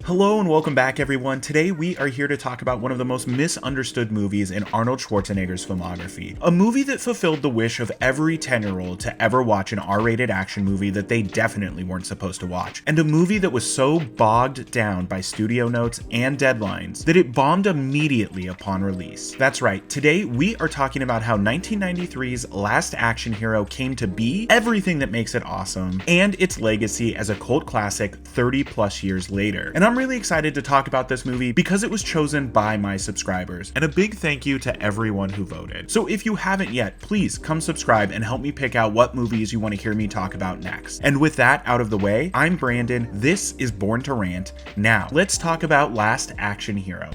Hello and welcome back, everyone. Today we are here to talk about one of the most misunderstood movies in Arnold Schwarzenegger's filmography. A movie that fulfilled the wish of every 10-year-old to ever watch an R-rated action movie that they definitely weren't supposed to watch. And a movie that was so bogged down by studio notes and deadlines that it bombed immediately upon release. That's right, today we are talking about how 1993's Last Action Hero came to be, everything that makes it awesome, and its legacy as a cult classic 30 plus years later. And I'm really excited to talk about this movie because it was chosen by my subscribers, and a big thank you to everyone who voted. So if you haven't yet, please come subscribe and help me pick out what movies you want to hear me talk about next. And with that out of the way, I'm Brandon, this is Born to Rant. Now, let's talk about Last Action Hero.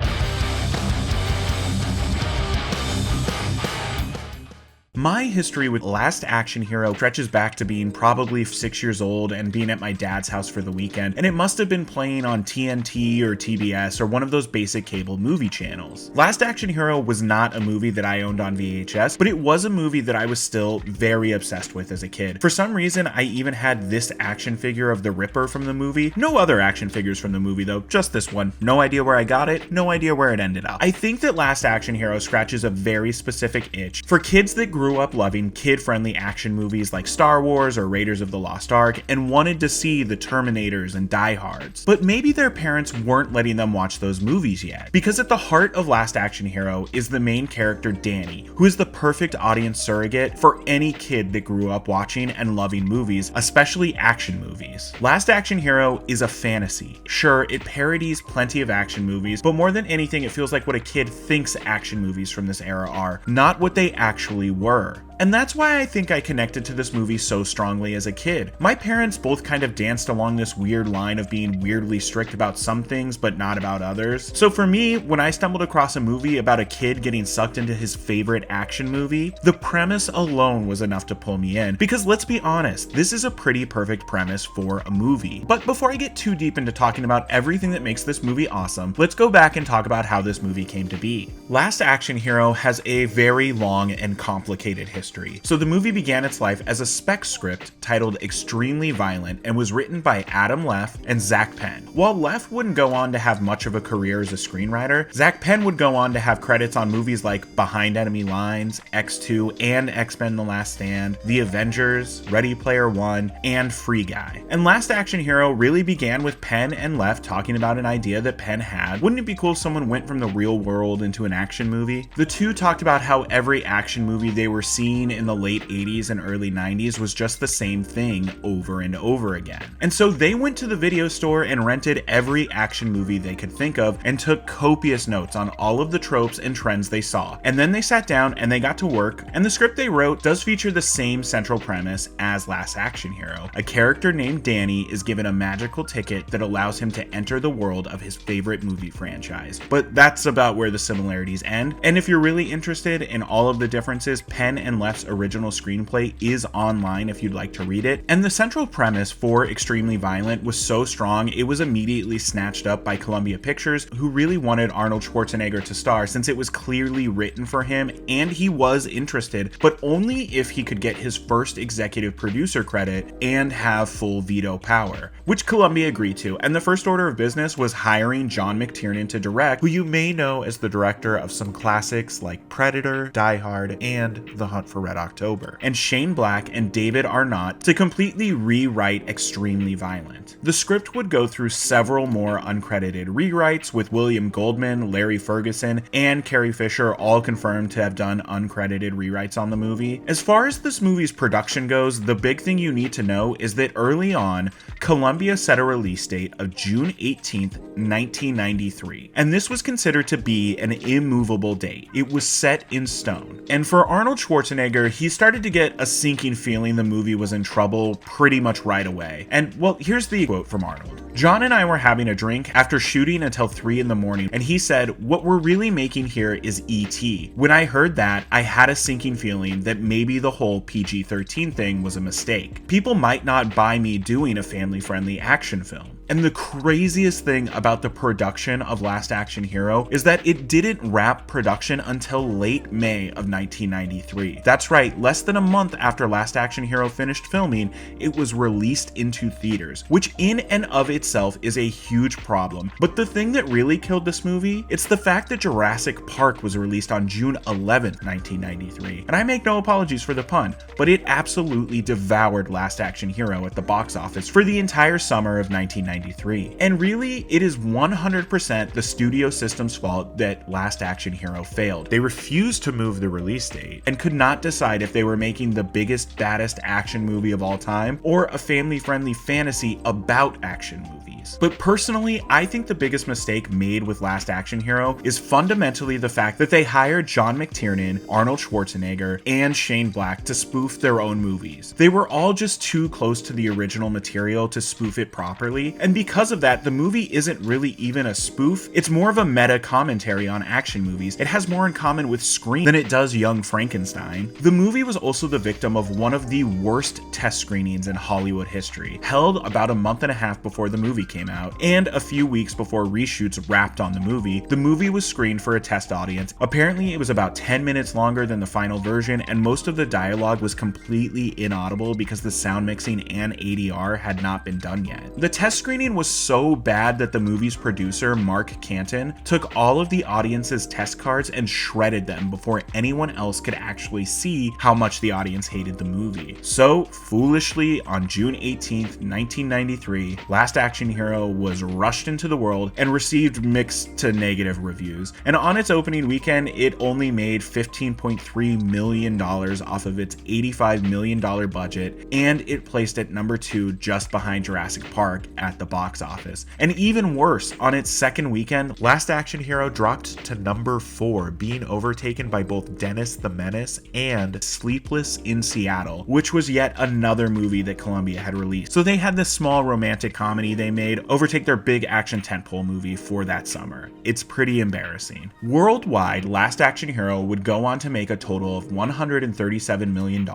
My history with Last Action Hero stretches back to being probably 6 years old and being at my dad's house for the weekend, and it must have been playing on TNT or TBS or one of those basic cable movie channels. Last Action Hero was not a movie that I owned on VHS, but it was a movie that I was still very obsessed with as a kid. For some reason, I even had this action figure of the Ripper from the movie. No other action figures from the movie though, just this one. No idea where I got it, no idea where it ended up. I think that Last Action Hero scratches a very specific itch for kids that grew up loving kid-friendly action movies like Star Wars or Raiders of the Lost Ark and wanted to see the Terminators and Die Hards. But maybe their parents weren't letting them watch those movies yet. Because at the heart of Last Action Hero is the main character Danny, who is the perfect audience surrogate for any kid that grew up watching and loving movies, especially action movies. Last Action Hero is a fantasy. Sure, it parodies plenty of action movies, but more than anything, it feels like what a kid thinks action movies from this era are, not what they actually were. And that's why I think I connected to this movie so strongly as a kid. My parents both kind of danced along this weird line of being weirdly strict about some things but not about others. So for me, when I stumbled across a movie about a kid getting sucked into his favorite action movie, the premise alone was enough to pull me in. Because let's be honest, this is a pretty perfect premise for a movie. But before I get too deep into talking about everything that makes this movie awesome, let's go back and talk about how this movie came to be. Last Action Hero has a very long and complicated history. So the movie began its life as a spec script titled Extremely Violent and was written by Adam Leff and Zach Penn. While Leff wouldn't go on to have much of a career as a screenwriter, Zach Penn would go on to have credits on movies like Behind Enemy Lines, X2, and X-Men The Last Stand, The Avengers, Ready Player One, and Free Guy. And Last Action Hero really began with Penn and Leff talking about an idea that Penn had. Wouldn't it be cool if someone went from the real world into an action movie? The two talked about how every action movie they were seeing in the late 80s and early 90s was just the same thing over and over again. And so they went to the video store and rented every action movie they could think of and took copious notes on all of the tropes and trends they saw. And then they sat down and they got to work, and the script they wrote does feature the same central premise as Last Action Hero. A character named Danny is given a magical ticket that allows him to enter the world of his favorite movie franchise. But that's about where the similarities end. And if you're really interested in all of the differences, Penn and Leff's original screenplay is online if you'd like to read it. And the central premise for Extremely Violent was so strong, it was immediately snatched up by Columbia Pictures, who really wanted Arnold Schwarzenegger to star since it was clearly written for him and he was interested, but only if he could get his first executive producer credit and have full veto power, which Columbia agreed to. And the first order of business was hiring John McTiernan to direct, who you may know as the director of some classics like Predator, Die Hard, and The Hunt for Red October, and Shane Black and David Arnott to completely rewrite Extremely Violent. The script would go through several more uncredited rewrites, with William Goldman, Larry Ferguson, and Carrie Fisher all confirmed to have done uncredited rewrites on the movie. As far as this movie's production goes, the big thing you need to know is that early on, Columbia set a release date of June 18th, 1993, and this was considered to be an immovable date. It was set in stone. And for Arnold Schwarzenegger, he started to get a sinking feeling the movie was in trouble pretty much right away. And well, here's the quote from Arnold. John and I were having a drink after shooting until 3 in the morning, and he said, "What we're really making here is E.T. When I heard that, I had a sinking feeling that maybe the whole PG-13 thing was a mistake. People might not buy me doing a family-friendly action film." And the craziest thing about the production of Last Action Hero is that it didn't wrap production until late May of 1993. That's right, less than a month after Last Action Hero finished filming, it was released into theaters, which in and of itself is a huge problem. But the thing that really killed this movie, it's the fact that Jurassic Park was released on June 11th, 1993. And I make no apologies for the pun, but it absolutely devoured Last Action Hero at the box office for the entire summer of 1993. And really, it is 100% the studio system's fault that Last Action Hero failed. They refused to move the release date and could not decide if they were making the biggest, baddest action movie of all time or a family-friendly fantasy about action movies. But personally, I think the biggest mistake made with Last Action Hero is fundamentally the fact that they hired John McTiernan, Arnold Schwarzenegger, and Shane Black to spoof their own movies. They were all just too close to the original material to spoof it properly, and because of that, the movie isn't really even a spoof, it's more of a meta commentary on action movies. It has more in common with Scream than it does Young Frankenstein. The movie was also the victim of one of the worst test screenings in Hollywood history, held about a month and a half before the movie came out, and a few weeks before reshoots wrapped on the movie. The movie was screened for a test audience. Apparently, it was about 10 minutes longer than the final version, and most of the dialogue was completely inaudible because the sound mixing and ADR had not been done yet. The test screening was so bad that the movie's producer, Mark Canton, took all of the audience's test cards and shredded them before anyone else could actually see how much the audience hated the movie. So, foolishly, on June 18th, 1993, Last Action Hero was rushed into the world and received mixed to negative reviews. And on its opening weekend, it only made $15.3 million off of its $85 million budget, and it placed at number 2 just behind Jurassic Park at the box office. And even worse, on its second weekend, Last Action Hero dropped to number 4, being overtaken by both Dennis the Menace and Sleepless in Seattle, which was yet another movie that Columbia had released. So they had this small romantic comedy they made overtake their big action tentpole movie for that summer. It's pretty embarrassing. Worldwide, Last Action Hero would go on to make a total of $137 million,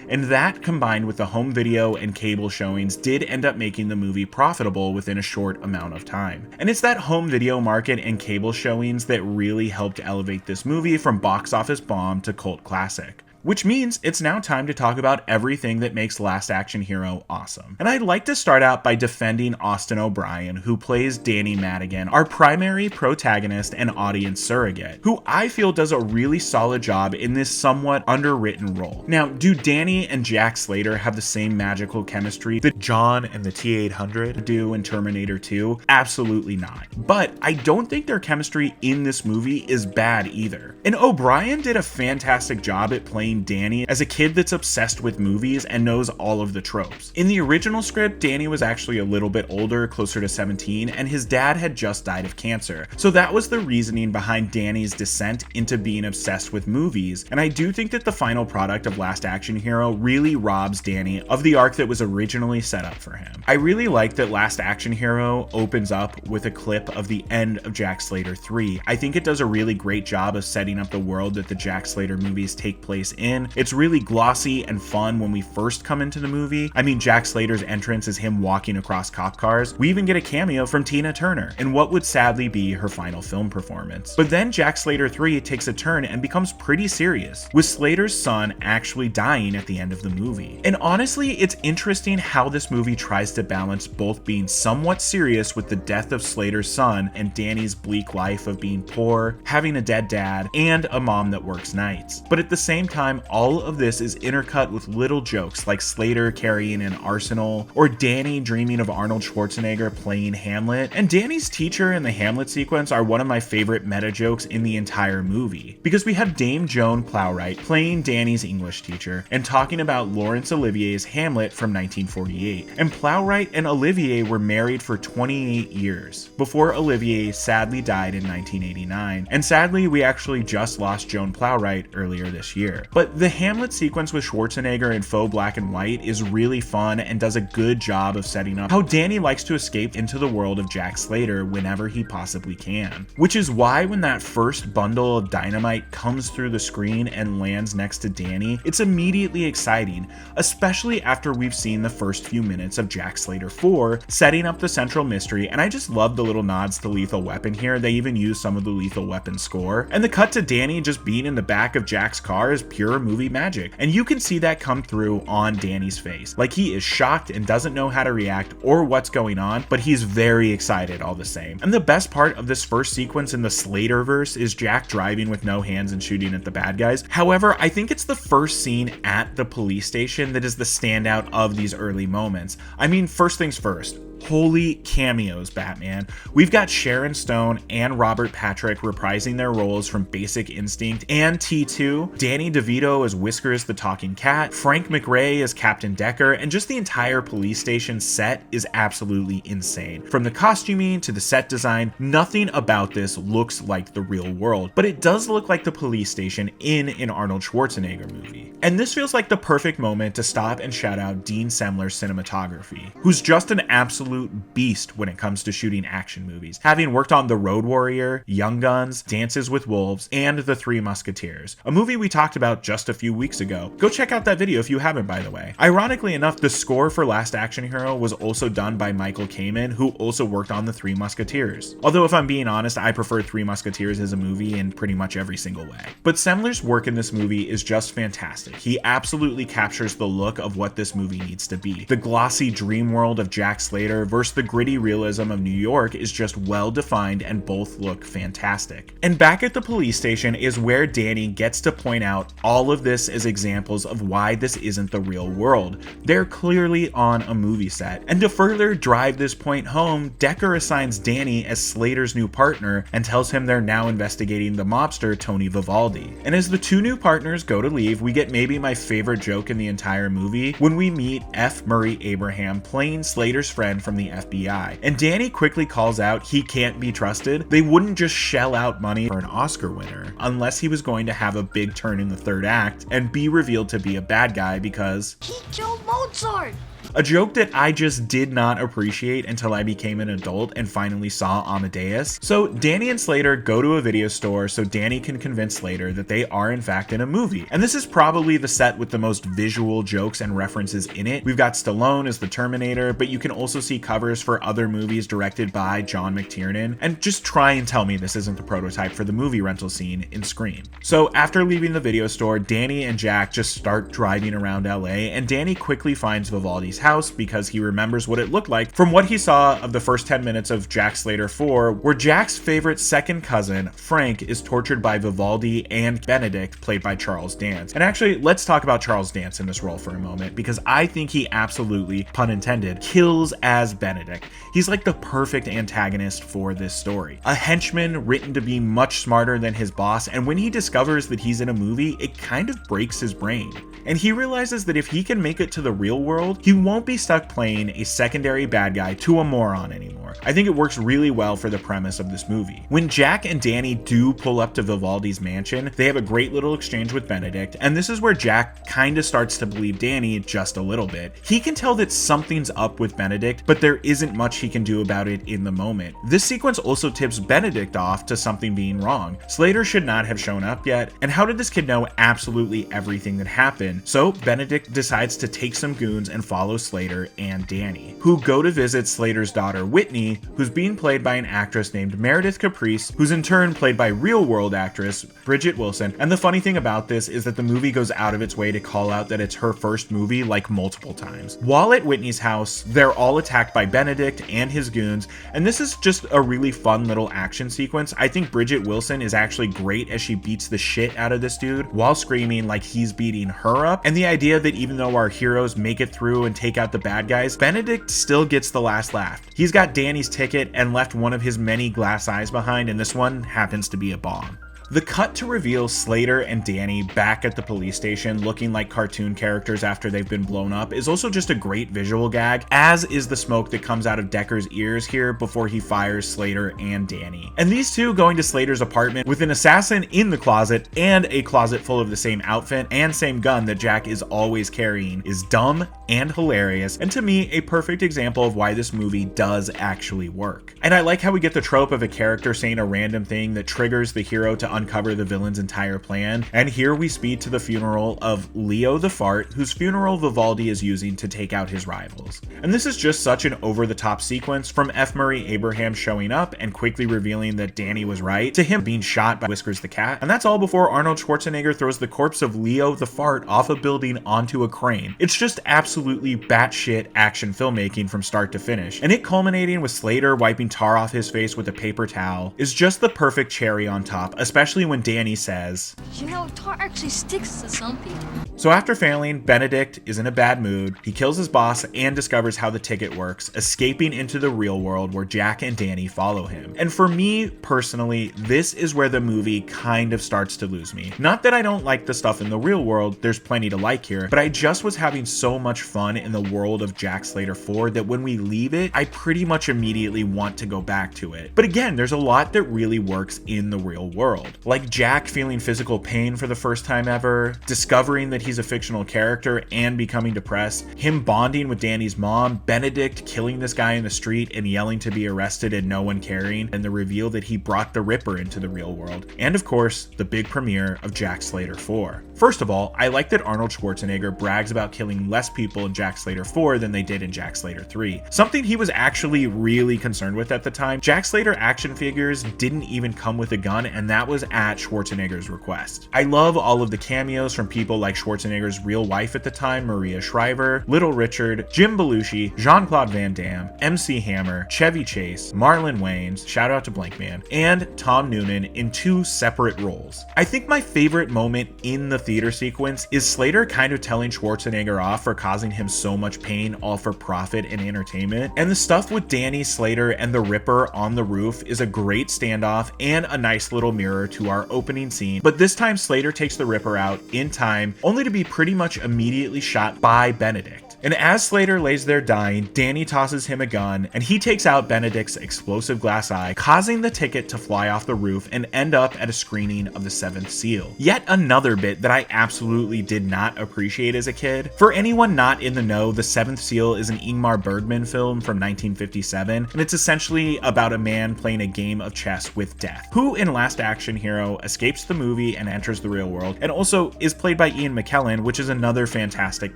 and that combined with the home video and cable showings did end up making the movie profitable within a short amount of time. And it's that home video market and cable showings that really helped elevate this movie from box office bomb to cult classic. Which means it's now time to talk about everything that makes Last Action Hero awesome. And I'd like to start out by defending Austin O'Brien, who plays Danny Madigan, our primary protagonist and audience surrogate, who I feel does a really solid job in this somewhat underwritten role. Now, do Danny and Jack Slater have the same magical chemistry that John and the T-800 do in Terminator 2? Absolutely not. But I don't think their chemistry in this movie is bad either. And O'Brien did a fantastic job at playing Danny as a kid that's obsessed with movies and knows all of the tropes. In the original script, Danny was actually a little bit older, closer to 17, and his dad had just died of cancer. So that was the reasoning behind Danny's descent into being obsessed with movies, and I do think that the final product of Last Action Hero really robs Danny of the arc that was originally set up for him. I really like that Last Action Hero opens up with a clip of the end of Jack Slater 3. I think it does a really great job of setting up the world that the Jack Slater movies take place in. It's really glossy and fun when we first come into the movie. I mean, Jack Slater's entrance is him walking across cop cars. We even get a cameo from Tina Turner in what would sadly be her final film performance. But then Jack Slater 3 takes a turn and becomes pretty serious, with Slater's son actually dying at the end of the movie. And honestly, it's interesting how this movie tries to balance both being somewhat serious with the death of Slater's son and Danny's bleak life of being poor, having a dead dad, and a mom that works nights. But at the same time, all of this is intercut with little jokes like Slater carrying an arsenal, or Danny dreaming of Arnold Schwarzenegger playing Hamlet. And Danny's teacher in the Hamlet sequence are one of my favorite meta jokes in the entire movie, because we have Dame Joan Plowright playing Danny's English teacher and talking about Laurence Olivier's Hamlet from 1948. And Plowright and Olivier were married for 28 years before Olivier sadly died in 1989. And sadly, we actually just lost Joan Plowright earlier this year. But the Hamlet sequence with Schwarzenegger in faux black and white is really fun and does a good job of setting up how Danny likes to escape into the world of Jack Slater whenever he possibly can. Which is why when that first bundle of dynamite comes through the screen and lands next to Danny, it's immediately exciting, especially after we've seen the first few minutes of Jack Slater 4, setting up the central mystery, and I just love the little nods to Lethal Weapon here. They even use some of the Lethal Weapon score. And the cut to Danny just being in the back of Jack's car is pure movie magic, and you can see that come through on Danny's face. Like, he is shocked and doesn't know how to react or what's going on, but he's very excited all the same. And the best part of this first sequence in the Slaterverse is Jack driving with no hands and shooting at the bad guys. However, I think it's the first scene at the police station that is the standout of these early moments. I mean, first things first. Holy cameos, Batman. We've got Sharon Stone and Robert Patrick reprising their roles from Basic Instinct and T2, Danny DeVito as Whiskers the Talking Cat, Frank McRae as Captain Decker, and just the entire police station set is absolutely insane. From the costuming to the set design, nothing about this looks like the real world, but it does look like the police station in an Arnold Schwarzenegger movie. And this feels like the perfect moment to stop and shout out Dean Semler's cinematography, who's just an absolute beast when it comes to shooting action movies, having worked on The Road Warrior, Young Guns, Dances with Wolves, and The Three Musketeers, a movie we talked about just a few weeks ago. Go check out that video if you haven't, by the way. Ironically enough, the score for Last Action Hero was also done by Michael Kamen, who also worked on The Three Musketeers. Although if I'm being honest, I prefer Three Musketeers as a movie in pretty much every single way. But Semler's work in this movie is just fantastic. He absolutely captures the look of what this movie needs to be. The glossy dream world of Jack Slater versus the gritty realism of New York is just well defined, and both look fantastic. And back at the police station is where Danny gets to point out all of this as examples of why this isn't the real world. They're clearly on a movie set. And to further drive this point home, Decker assigns Danny as Slater's new partner and tells him they're now investigating the mobster Tony Vivaldi. And as the two new partners go to leave, we get maybe my favorite joke in the entire movie when we meet F. Murray Abraham playing Slater's friend from the FBI. And Danny quickly calls out he can't be trusted. They wouldn't just shell out money for an Oscar winner unless he was going to have a big turn in the third act and be revealed to be a bad guy because he killed Mozart. A joke that I just did not appreciate until I became an adult and finally saw Amadeus. So Danny and Slater go to a video store so Danny can convince Slater that they are in fact in a movie. And this is probably the set with the most visual jokes and references in it. We've got Stallone as the Terminator, but you can also see covers for other movies directed by John McTiernan. And just try and tell me this isn't the prototype for the movie rental scene in Scream. So after leaving the video store, Danny and Jack just start driving around LA, and Danny quickly finds Vivaldi's house because he remembers what it looked like from what he saw of the first 10 minutes of Jack Slater 4, where Jack's favorite second cousin, Frank, is tortured by Vivaldi and Benedict, played by Charles Dance. And actually, let's talk about Charles Dance in this role for a moment, because I think he absolutely, pun intended, kills as Benedict. He's like the perfect antagonist for this story. A henchman written to be much smarter than his boss, and when he discovers that he's in a movie, it kind of breaks his brain. And he realizes that if he can make it to the real world, he won't be stuck playing a secondary bad guy to a moron anymore. I think it works really well for the premise of this movie. When Jack and Danny do pull up to Vivaldi's mansion, they have a great little exchange with Benedict, and this is where Jack kind of starts to believe Danny just a little bit. He can tell that something's up with Benedict, but there isn't much he can do about it in the moment. This sequence also tips Benedict off to something being wrong. Slater should not have shown up yet, and how did this kid know absolutely everything that happened? So Benedict decides to take some goons and follow Slater and Danny, who go to visit Slater's daughter Whitney, who's being played by an actress named Meredith Caprice, who's in turn played by real-world actress Bridget Wilson. And the funny thing about this is that the movie goes out of its way to call out that it's her first movie like multiple times. While at Whitney's house, they're all attacked by Benedict and his goons, and this is just a really fun little action sequence. I think Bridget Wilson is actually great as she beats the shit out of this dude while screaming like he's beating her up. And the idea that even though our heroes make it through and take out the bad guys, Benedict still gets the last laugh. He's got Danny's ticket and left one of his many glass eyes behind, and this one happens to be a bomb. The cut to reveal Slater and Danny back at the police station looking like cartoon characters after they've been blown up is also just a great visual gag, as is the smoke that comes out of Decker's ears here before he fires Slater and Danny. And these two going to Slater's apartment with an assassin in the closet and a closet full of the same outfit and same gun that Jack is always carrying is dumb and hilarious, and to me a perfect example of why this movie does actually work. And I like how we get the trope of a character saying a random thing that triggers the hero to uncover the villain's entire plan, and here we speed to the funeral of Leo the Fart, whose funeral Vivaldi is using to take out his rivals. And this is just such an over-the-top sequence, from F. Murray Abraham showing up and quickly revealing that Danny was right, to him being shot by Whiskers the cat, and that's all before Arnold Schwarzenegger throws the corpse of Leo the Fart off a building onto a crane. It's just absolutely batshit action filmmaking from start to finish, and it culminating with Slater wiping tar off his face with a paper towel is just the perfect cherry on top, especially when Danny says, "You know, tar actually sticks to some people." So after failing, Benedict is in a bad mood. He kills his boss and discovers how the ticket works, escaping into the real world where Jack and Danny follow him. And for me personally, this is where the movie kind of starts to lose me. Not that I don't like the stuff in the real world, there's plenty to like here, but I just was having so much fun in the world of Jack Slater 4 that when we leave it, I pretty much immediately want to go back to it. But again, there's a lot that really works in the real world. Like Jack feeling physical pain for the first time ever, discovering that he's a fictional character and becoming depressed, him bonding with Danny's mom, Benedict killing this guy in the street and yelling to be arrested and no one caring, and the reveal that he brought the Ripper into the real world, and of course, the big premiere of Jack Slater 4. First of all, I like that Arnold Schwarzenegger brags about killing less people in Jack Slater 4 than they did in Jack Slater 3, something he was actually really concerned with at the time. Jack Slater action figures didn't even come with a gun, and that was at Schwarzenegger's request. I love all of the cameos from people like Schwarzenegger's real wife at the time, Maria Shriver, Little Richard, Jim Belushi, Jean-Claude Van Damme, MC Hammer, Chevy Chase, Marlon Wayans, shout out to Blankman, and Tom Noonan in 2 separate roles. I think my favorite moment in the theater sequence is Slater kind of telling Schwarzenegger off for causing him so much pain, all for profit and entertainment, and the stuff with Danny, Slater, and the Ripper on the roof is a great standoff and a nice little mirror to our opening scene, but this time Slater takes the Ripper out in time, only to be pretty much immediately shot by Benedict. And as Slater lays there dying, Danny tosses him a gun, and he takes out Benedict's explosive glass eye, causing the ticket to fly off the roof and end up at a screening of The Seventh Seal. Yet another bit that I absolutely did not appreciate as a kid. For anyone not in the know, The Seventh Seal is an Ingmar Bergman film from 1957, and it's essentially about a man playing a game of chess with death, who in Last Action Hero escapes the movie and enters the real world, and also is played by Ian McKellen, which is another fantastic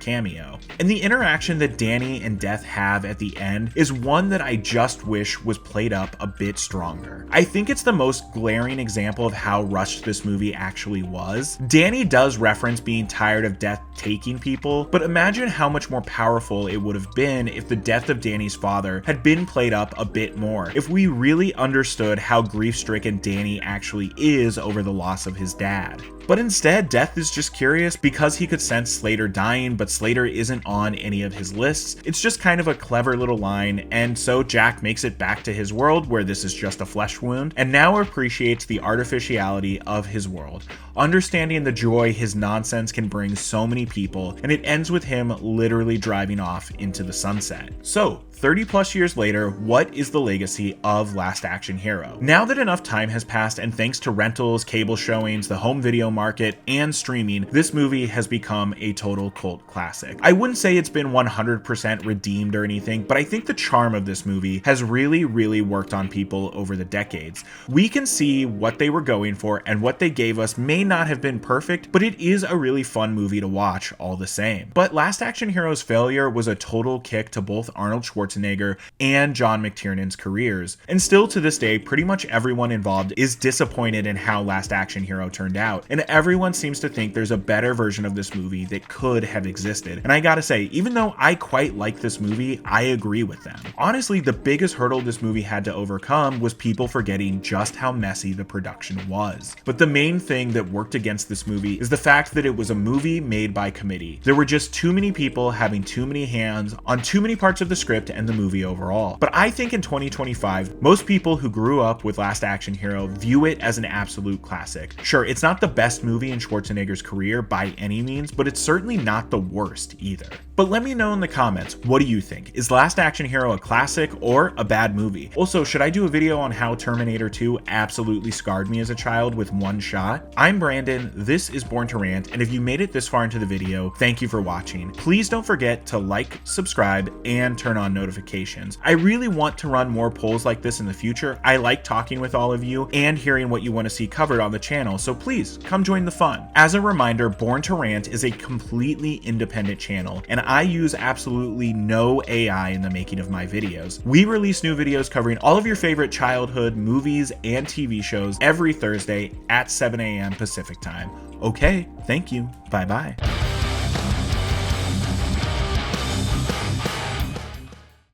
cameo. And the interaction that Danny and Death have at the end is one that I just wish was played up a bit stronger. I think it's the most glaring example of how rushed this movie actually was. Danny does reference being tired of Death taking people, but imagine how much more powerful it would have been if the death of Danny's father had been played up a bit more, if we really understood how grief-stricken Danny actually is over the loss of his dad. But instead, Death is just curious because he could sense Slater dying, but Slater isn't on any of his lists. It's just kind of a clever little line, and so Jack makes it back to his world where this is just a flesh wound, and now appreciates the artificiality of his world, understanding the joy his nonsense can bring so many people, and it ends with him literally driving off into the sunset. So, 30 plus years later, what is the legacy of Last Action Hero? Now that enough time has passed, and thanks to rentals, cable showings, the home video market, and streaming, this movie has become a total cult classic. I wouldn't say it's been 100% redeemed or anything, but I think the charm of this movie has really worked on people over the decades. We can see what they were going for, and what they gave us may not have been perfect, but it is a really fun movie to watch all the same. But Last Action Hero's failure was a total kick to both Arnold Schwarzenegger and John McTiernan's careers, and still to this day, pretty much everyone involved is disappointed in how Last Action Hero turned out, and everyone seems to think there's a better version of this movie that could have existed. And I gotta say, even though I quite like this movie, I agree with them. Honestly, the biggest hurdle this movie had to overcome was people forgetting just how messy the production was. But the main thing that worked against this movie is the fact that it was a movie made by committee. There were just too many people having too many hands on too many parts of the script, and the movie overall. But I think in 2025, most people who grew up with Last Action Hero view it as an absolute classic. Sure, it's not the best movie in Schwarzenegger's career by any means, but it's certainly not the worst either. But let me know in the comments, what do you think? Is Last Action Hero a classic or a bad movie? Also, should I do a video on how Terminator 2 absolutely scarred me as a child with one shot? I'm Brandon, this is Born to Rant, and if you made it this far into the video, thank you for watching. Please don't forget to like, subscribe, and turn on notifications. I really want to run more polls like this in the future. I like talking with all of you and hearing what you want to see covered on the channel, so please come join the fun. As a reminder, Born to Rant is a completely independent channel, and I use absolutely no AI in the making of my videos. We release new videos covering all of your favorite childhood movies and TV shows every Thursday at 7 a.m. Pacific time. Okay, thank you. Bye-bye.